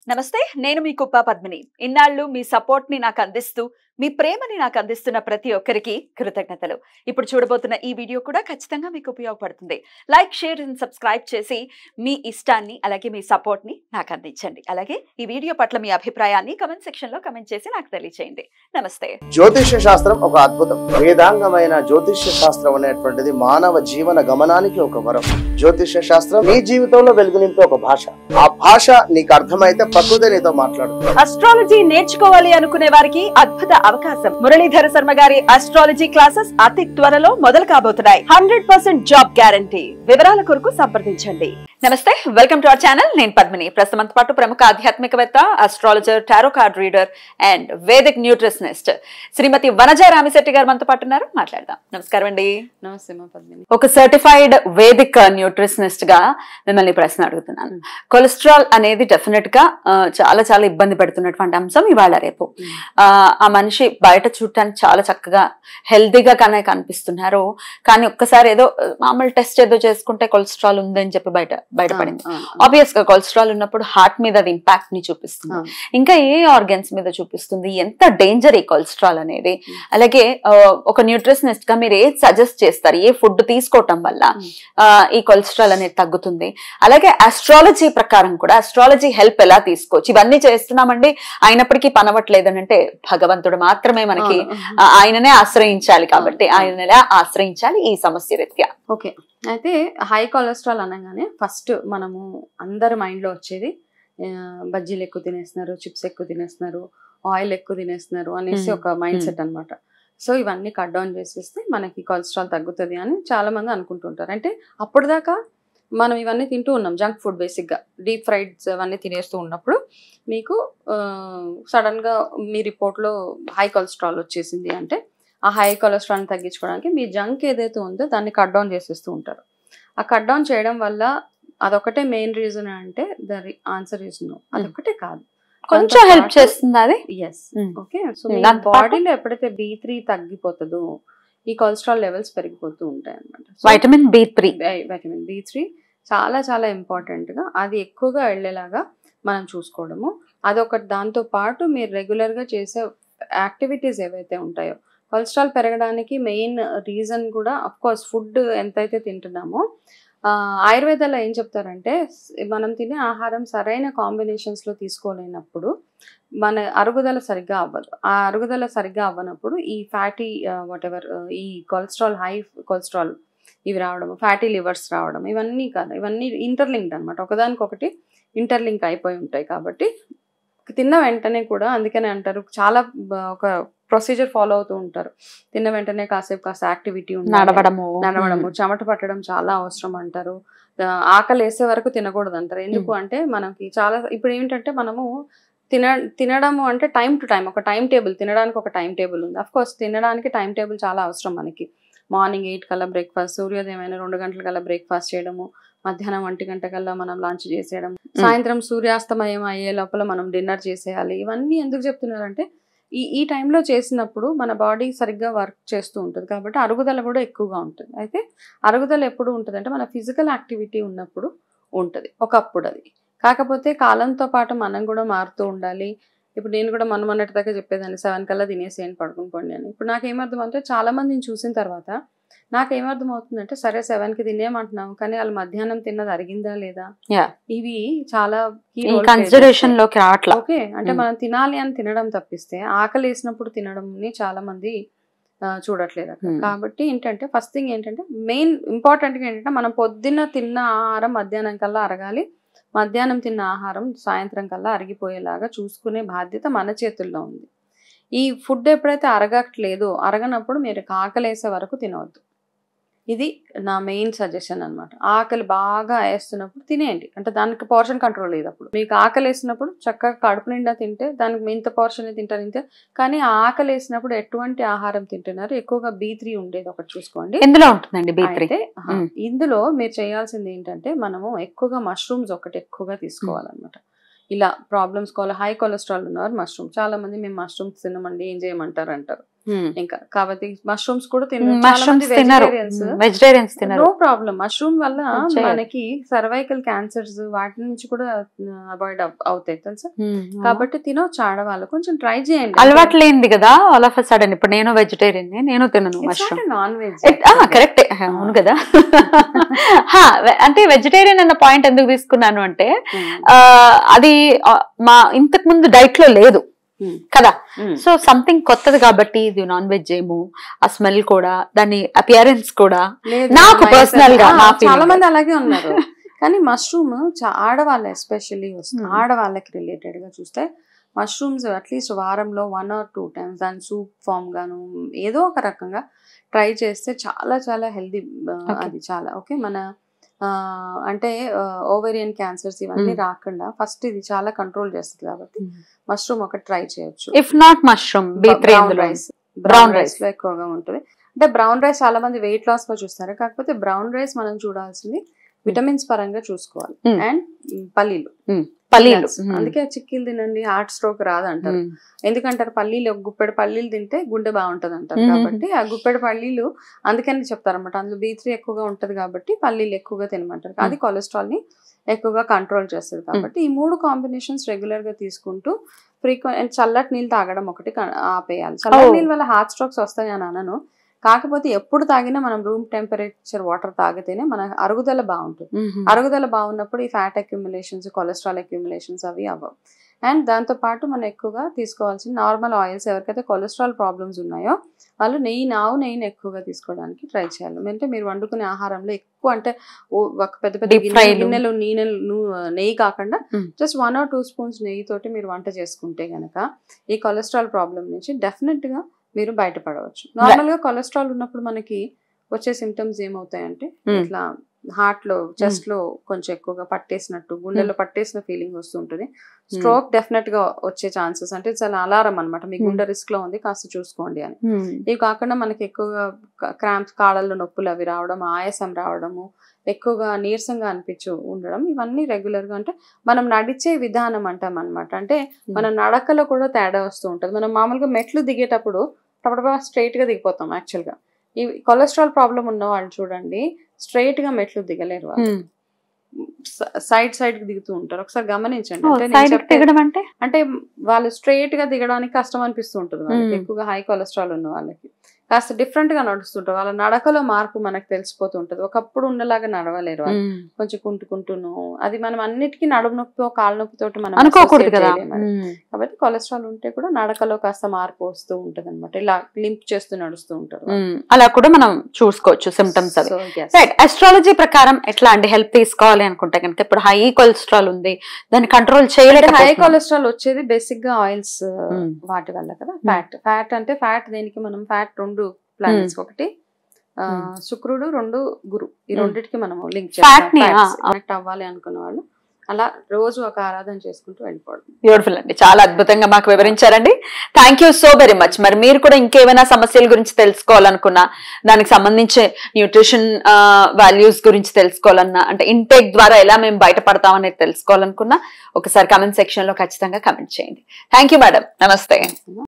నమస్తే, నేను మీ కుప్ప పద్మిని. ఇన్నాళ్ళు మీ సపోర్ట్ ని నాకు అందిస్తూ, మీ ప్రేమని నాకు అందిస్తున్న ప్రతి ఒక్కరికి కృతజ్ఞతలు. ఇప్పుడు చూడబోతున్న ఈ వీడియో కూడా ఖచ్చితంగా మీకు ఉపయోగపడుతుంది. లైక్, షేర్ అండ్ సబ్స్క్రైబ్ చేసి మీ ఇష్టాన్ని అలాగే మీ సపోర్ట్ ని నాకు అందించండి. అలాగే ఈ వీడియో పట్ల మీ అభిప్రాయాన్ని కామెంట్ సెక్షన్ లో కామెంట్ చేసి నాకు తెలియజేయండి. నమస్తే. జ్యోతిష్య శాస్త్రం ఒక అద్భుతం. వేదాంగమైన జ్యోతిష్య శాస్త్రం అనేటువంటిది మానవ జీవన గమనానికి ఒక వరం. జ్యోతిష్య శాస్త్రం నీ జీవితంలో వెలుగునింపే ఒక భాష. ఆ భాష నీకు అర్థమైతే ప్రకృతి నీతో మాట్లాడుతుంది. అస్ట్రాలజీ నేర్చుకోవాలి అనుకునే వారికి అద్భుత అవకాశం. మురళీధర శర్మ గారి అస్ట్రాలజీ క్లాసెస్ అతి త్వరలో మొదలు కాబోతున్నాయి. 100% జాబ్ గ్యారంటీ. వివరాల కొరకు సంప్రదించండి. నమస్తే, వెల్కమ్ టు అవర్ ఛానల్. నేను పద్మిని. ప్రస్తుతంతో పాటు ప్రముఖ ఆధ్యాత్మికవేత్త, astrologer, tarot card reader and Vedic nutritionist Srimathi Vanaja Ramisetti garu మనతో పాటు ఉన్నారు. మాట్లాడదాం. నమస్కారం అండి. నమస్తే మా పద్మిని. ఒక సర్టిఫైడ్ వేదిక్ న్యూట్రిషనిస్ట్ గా మిమ్మల్ని ప్రశ్న అడుగుతున్నాను. కొలెస్ట్రాల్ అనేది డెఫినెట్ గా చాలా చాలా ఇబ్బంది పెడుతున్నటువంటి అంశం ఇవాళ రేపు. ఆ మనిషి బయట చూడటానికి చాలా చక్కగా హెల్దీగా కనిపిస్తున్నారు, కానీ ఒక్కసారి ఏదో మామూలు టెస్ట్ ఏదో చేసుకుంటే కొలెస్ట్రాల్ ఉందని చెప్పి బయటపడింది. ఆబ్వియస్ గా కొలెస్ట్రాల్ ఉన్నప్పుడు హార్ట్ మీద అది ఇంపాక్ట్ ని చూపిస్తుంది, ఇంకా ఏ ఆర్గన్స్ మీద చూపిస్తుంది, ఎంత డేంజర్ ఈ కొలెస్ట్రాల్ అనేది. అలాగే ఒక న్యూట్రిషనిస్ట్ గా మీరు ఏది సజెస్ట్ చేస్తారు, ఏ ఫుడ్ తీసుకోవటం వల్ల ఈ కొలెస్ట్రాల్ అనేది తగ్గుతుంది? అలాగే ఆస్ట్రాలజీ ప్రకారం కూడా ఆస్ట్రాలజీ హెల్ప్ ఎలా తీసుకోవచ్చు? ఇవన్నీ చేస్తున్నామండి, అయినప్పటికీ పనవట్లేదని అంటే భగవంతుడు మాత్రమే మనకి ఆయననే ఆశ్రయించాలి. కాబట్టి ఆయన ఎలా ఆశ్రయించాలి ఈ సమస్య రీత్యా? ఓకే, అయితే హై కొలెస్ట్రాల్ అనగానే ఫస్ట్ మనము అందరి మైండ్ లో వచ్చేది బజ్జీలు ఎక్కువ తినేస్తున్నారు, చిప్స్ ఎక్కువ తినేస్తున్నారు, ఆయిల్ ఎక్కువ తినేస్తున్నారు అనేసి ఒక మైండ్ సెట్ అనమాట. సో ఇవన్నీ కట్ డౌన్ చేసేస్తే మనకి కొలెస్ట్రాల్ తగ్గుతుంది అని చాలా మంది అనుకుంటుంటారు. అంటే అప్పటిదాకా మనం ఇవన్నీ తింటూ ఉన్నాం, జంక్ ఫుడ్, బేసిక్గా డీప్ ఫ్రైడ్స్ అవన్నీ తినేస్తూ ఉన్నప్పుడు మీకు సడన్గా మీ రిపోర్ట్లో హై కొలెస్ట్రాల్ వచ్చేసింది అంటే ఆ హై కొలెస్ట్రాల్ని తగ్గించుకోవడానికి మీ జంక్ ఏదైతే ఉందో దాన్ని కట్ డౌన్ చేసేస్తూ ఉంటారు. ఆ కట్ డౌన్ చేయడం వల్ల అదొకటే మెయిన్ రీజన్ అంటే ద ఆన్సర్ ఇస్ నో. అదొకటే కాదు, కొంచెం హెల్ప్ చేస్తుంది అది. Yes, okay. సో మీ బాడీలో ఎప్పుడైతే B3 తగ్గిపోతుందో ఈ కొలెస్ట్రాల్ లెవెల్స్ పెరిగిపోతూ ఉంటాయి అనమాట. వైటమిన్ B3 చాలా చాలా ఇంపార్టెంట్ గా అది ఎక్కువగా వెళ్ళేలాగా మనం చూసుకోవడము. అదొకటి. దాంతో పాటు మీరు రెగ్యులర్ గా చేసే యాక్టివిటీస్ ఏవైతే ఉంటాయో, కొలెస్ట్రాల్ పెరగడానికి మెయిన్ రీజన్ కూడా అఫ్ కోర్స్ ఫుడ్ ఎంతైతే తింటున్నామో, ఆయుర్వేదాలో ఏం చెప్తారంటే మనం తినే ఆహారం సరైన కాంబినేషన్స్ లో తీసుకోలేనప్పుడు మన అరుగుదల సరిగ్గా అవ్వదు. ఆ అరుగుదల సరిగ్గా అవ్వనప్పుడు ఈ ఫ్యాటీ వాటెవర్ ఈ కొలెస్ట్రాల్, హై కొలెస్ట్రాల్ ఇవి రావడం, ఫ్యాటీ లివర్స్ రావడం, ఇవన్నీ కాదు, ఇవన్నీ ఇంటర్లింక్డ్ అనమాట, ఒకదానికొకటి ఇంటర్లింక్ అయిపోయి ఉంటాయి. కాబట్టి తిన్న వెంటనే కూడా, అందుకనే అంటారు చాలా ఒక ప్రొసీజర్ ఫాలో అవుతూ ఉంటారు, తిన్న వెంటనే కాసేపు యాక్టివిటీ నడవడము, చెమట పట్టడం చాలా అవసరం అంటారు. ఆకలి వేసే వరకు తినకూడదు అంటారు. ఎందుకు అంటే మనకి చాలా ఇప్పుడు ఏంటంటే మనము తినడము అంటే టైం టు టైం ఒక టైం టేబుల్, తినడానికి ఒక టైం టేబుల్ ఉంది. అఫ్ కోర్స్ తినడానికి టైం టేబుల్ చాలా అవసరం మనకి. మార్నింగ్ 8 కల్లా బ్రేక్ఫాస్ట్, సూర్యోదయం 2 గంటల కల్లా బ్రేక్ఫాస్ట్ చేయడము, మధ్యాహ్నం 1 గంట కల్లా మనం లంచ్ చేసేయడం, సాయంత్రం సూర్యాస్తమయం అయ్యే లోపల మనం డిన్నర్ చేసేయాలి. ఇవన్నీ ఎందుకు చెప్తున్నారంటే ఈ టైంలో చేసినప్పుడు మన బాడీ సరిగ్గా వర్క్ చేస్తూ ఉంటుంది, కాబట్టి అరుగుదల కూడా ఎక్కువగా ఉంటుంది. అయితే అరుగుదల ఎప్పుడు ఉంటుంది అంటే మన ఫిజికల్ యాక్టివిటీ ఉన్నప్పుడు ఉంటుంది ఒకప్పుడు. అది కాకపోతే కాలంతో పాటు మనం కూడా మారుతూ ఉండాలి. ఇప్పుడు నేను కూడా మొన్నటి దాకా చెప్పేదాన్ని 7 కల్లా తినేసేయండి, పడుకుని పోండి అని. ఇప్పుడు నాకేమర్థం అంటే చాలా మందిని చూసిన తర్వాత నాకేమర్థం అవుతుందంటే, సరే 7కి తినేయమంటున్నాం, కానీ వాళ్ళు మధ్యాహ్నం తిన్నది అరిగిందా లేదా, ఇవి చాలా కన్సిడరేషన్ లోకి రావట్లేదు. ఓకే, అంటే మనం తినాలి అని తినడం తప్పిస్తే ఆకలి వేసినప్పుడు తినడం చాలా మంది చూడట్లేదు అక్కడ. కాబట్టి ఏంటంటే ఫస్ట్ థింగ్ ఏంటంటే మెయిన్ ఇంపార్టెంట్గా ఏంటంటే మనం పొద్దున్న తిన్న ఆహారం మధ్యాహ్నం కల్లా అరగాలి, మధ్యాహ్నం తిన్న ఆహారం సాయంత్రం కల్లా అరిగిపోయేలాగా చూసుకునే బాధ్యత మన చేతుల్లో ఉంది. ఈ ఫుడ్ ఎప్పుడైతే అరగనప్పుడు మీరు ఆకలేసే వరకు తినవద్దు. ఇది నా మెయిన్ సజెషన్ అనమాట. ఆకలి బాగా వేస్తున్నప్పుడు తినేయండి, అంటే దానికి పోర్షన్ కంట్రోల్ లేదు. అప్పుడు మీకు ఆకలి వేసినప్పుడు చక్కగా కడుపు నిండా తింటే దానికి ఇంత పోర్షన్ తింటారు ఇంతే. కానీ ఆకలి వేసినప్పుడు ఎటువంటి ఆహారం తింటున్నారు, ఎక్కువగా B3 ఉండేది ఒకటి చూసుకోండి. ఎందులో ఉంటుందండి B3? ఇందులో మీరు చేయాల్సింది ఏంటంటే మనము ఎక్కువగా మష్రూమ్స్ ఒకటి ఎక్కువగా తీసుకోవాలన్నమాట. ఇలా ప్రాబ్లమ్స్ హై కొలెస్ట్రాల్ ఉన్నవారు మష్రూమ్, చాలా మంది మేము మష్రూమ్స్ తినమండి ఏం చేయమంటారు అంటారు. ఇంకా కాబట్టి మష్రూమ్స్ కూడా మష్రూమ్స్ తినరు, వెజిటేరియన్స్ తినరు. No problem. మష్రూమ్ వల్ల మనకి సర్వైకల్ క్యాన్సర్స్ వాటి నుంచి కూడా అవాయిడ్ అవుతాయి తెలుసా. కాబట్టి తినొచ్చు ఆడవాళ్ళు, కొంచెం ట్రై చేయండి. అలవాటు లేనిది కదా ఆల్ ఆఫ్ అ సడన్. ఇప్పుడు నేను వెజిటేరియన్, నేను తినను మష్రూమ్. నాన్ వెజ్ కరెక్టే, అవును కదా. అంటే వెజిటేరియన్ అన్న పాయింట్ ఎందుకు తీసుకున్నాను అంటే అది మా ఇంతకు ముందు డైట్ లో లేదు కదా. సో సంథింగ్ కొత్తది కాబట్టి ఇది నాన్ వెజ్ ఏమో, ఆ స్మెల్ కూడా, దాని అపియరెన్స్ కూడా నాకు పర్సనల్ గా చాలా మంది అలాగే ఉన్నారు. కానీ మష్రూమ్ ఆడవాళ్ళ ఎస్పెషల్లీ ఆడవాళ్ళకి రిలేటెడ్ గా చూస్తే మష్రూమ్స్ అట్లీస్ట్ వారంలో 1 or 2 times దాని సూప్ ఫామ్ గాను ఏదో ఒక రకంగా ట్రై చేస్తే చాలా చాలా హెల్దీ. అది చాలా ఓకే. మన అంటే ఓవేరియన్ క్యాన్సర్స్ ఇవన్నీ రాకుండా ఫస్ట్ ఇది చాలా కంట్రోల్ చేస్తుంది కాబట్టి మష్రూమ్ ఒకటి ట్రై చేయొచ్చు. If not mushroom, brown rice లో ఎక్కువగా ఉంటుంది. అంటే బ్రౌన్ రైస్ చాలా మంది వెయిట్ లాస్ గా చూస్తారు, కాకపోతే బ్రౌన్ రైస్ మనం చూడాల్సింది విటమిన్స్ పరంగా చూసుకోవాలి. అండ్ పల్లీలు, అందుకే చిక్కీలు తినండి హార్ట్ స్ట్రోక్ రాదంటారు. ఎందుకంటారు పల్లీలు, గుప్పెడు పల్లీలు తింటే గుండె బాగుంటది అంటారు. కాబట్టి ఆ గుప్పెడు పల్లీలు అందుకని చెప్తారన్నమాట. అందులో B3 ఎక్కువగా ఉంటది కాబట్టి పల్లీలు ఎక్కువగా తినమంటారు. అది కొలెస్ట్రాల్ ని ఎక్కువగా కంట్రోల్ చేస్తుంది. కాబట్టి ఈ 3 కాంబినేషన్స్ రెగ్యులర్ గా తీసుకుంటూ ఫ్రీక్వెంట్ చల్లటి నీళ్ళు తాగడం ఒకటి ఆపేయాలి. చల్లటి నీళ్ళ వల్ల హార్ట్ స్ట్రోక్స్ వస్తాయి అని అనను, కాకపోతే ఎప్పుడు తాగినా మనం రూమ్ టెంపరేచర్ వాటర్ తాగితేనే మన అరుగుదల బాగుంటుంది. అరుగుదల బాగున్నప్పుడు ఈ ఫ్యాట్ అక్యుములేషన్స్, కొలెస్ట్రాల్ అక్యుములేషన్స్ అవి అవ్వవు. అండ్ దాంతో పాటు మనం ఎక్కువగా తీసుకోవాల్సిన నార్మల్ ఆయిల్స్, ఎవరికైతే కొలెస్ట్రాల్ ప్రాబ్లమ్స్ ఉన్నాయో వాళ్ళు ఆవు నెయ్యిని ఎక్కువగా తీసుకోవడానికి ట్రై చేయాలి. అంటే మీరు వండుకునే ఆహారంలో ఎక్కువ అంటే ఒక పెద్ద పెద్ద గిన్నెలు నెయ్యి కాకుండా జస్ట్ 1 or 2 spoons నెయ్యితోటి మీరు వంట చేసుకుంటే గనక ఈ కొలెస్ట్రాల్ ప్రాబ్లం నుంచి డెఫినెట్ గా మీరు బయటపడవచ్చు. నార్మల్ గా కొలెస్ట్రాల్ ఉన్నప్పుడు మనకి వచ్చే సిమ్టమ్స్ ఏమవుతాయంటే ఇట్లా హార్ట్ లో, చెస్ట్ లో కొంచెం ఎక్కువగా పట్టేసినట్టు, గుండెలో పట్టేసిన ఫీలింగ్ వస్తుంటది. స్ట్రోక్ డెఫినెట్ గా వచ్చే ఛాన్సెస్, అంటే చాలా అలారం అనమాట, మీ గుండె రిస్క్ లో ఉంది కాస్త చూసుకోండి అని. ఇవి కాకుండా మనకి ఎక్కువగా క్రాంప్స్, కాళ్ళల్లో నొప్పులు అవి రావడం, ఆయాసం రావడము, ఎక్కువగా నీరసంగా ఉండడం, ఇవన్నీ రెగ్యులర్ గా అంటే మనం నడిచే విధానం అంటాం అనమాట. అంటే మన నడకలో కూడా తేడా వస్తూ ఉంటది. మనం మామూలుగా మెట్లు దిగేటప్పుడు టపటపా స్ట్రైట్ గా దిగిపోతాం. యాక్చువల్ గా ఈ కొలెస్ట్రాల్ ప్రాబ్లం ఉన్న వాళ్ళు చూడండి స్ట్రైట్ గా మెట్లు దిగలేరు, వాళ్ళు సైడ్ కి దిగుతూ ఉంటారు. ఒకసారి గమనించండి. అంటే వాళ్ళు స్ట్రైట్ గా దిగడానికి కష్టం అనిపిస్తూ ఉంటుంది వాళ్ళకి, ఎక్కువగా హై కొలెస్ట్రాల్ ఉన్న వాళ్ళకి. కాస్త డిఫరెంట్ గా నడుస్తుంటారు, వాళ్ళ నడకలో మార్పు మనకు తెలిసిపోతూ ఉంటది. ఒకప్పుడు ఉండలాగా నడవలేరు వాళ్ళు, కొంచెం కుంటుకుంటూను. అది మనం అన్నిటికీ నడుము నొప్పితో, కాళ్ళ నొప్పితో మనం అనుకోకూడదు కదా. కాబట్టి కొలెస్ట్రాల్ ఉంటే కూడా నడకలో కాస్త మార్పు వస్తూ ఉంటది అనమాట. ఇలా లింప్ చేస్తూ నడుస్తూ ఉంటారు. అలా కూడా మనం చూసుకోవచ్చు సిమ్టమ్స్. అస్ట్రాలజీ ప్రకారం ఎట్లా అంటే హెల్ప్ తీసుకోవాలి అనుకుంటే కనుక, ఇప్పుడు హై కొలెస్ట్రాల్ ఉంది, దాన్ని కంట్రోల్ చేయలేదు. హై కొలెస్ట్రాల్ వచ్చేది బేసిక్ గా ఆయిల్స్ వాటి వల్ల కదా. ఫ్యాట్ అంటే ఫ్యాట్ దేనికి మనం ఫ్యాట్ 2 ప్లానెట్స్, ఒకటి శుక్రుడు, 2 గురు, ఈ రెండింటికి మనము లింక్ కనెక్ట్ అవ్వాలి అనుకున్న వాళ్ళు అలా రోజు ఒక ఆరాధన చేసుకుంటూ వెళ్ళిపోవడం. బ్యూటిఫుల్ అండి, చాలా అద్భుతంగా మాకు వివరించారండి. Thank you so very much. మరి మీరు కూడా ఇంకేమైనా సమస్యల గురించి తెలుసుకోవాలనుకున్నా, దానికి సంబంధించి న్యూట్రిషన్ వాల్యూస్ గురించి తెలుసుకోవాలన్నా, అంటే ఇంటేక్ ద్వారా ఎలా మేము బయటపడతాం అనేది తెలుసుకోవాలనుకున్నా, ఒకసారి కమెంట్ సెక్షన్ లో ఖచ్చితంగా కమెంట్ చేయండి. థ్యాంక్ యూ మేడం, నమస్తే.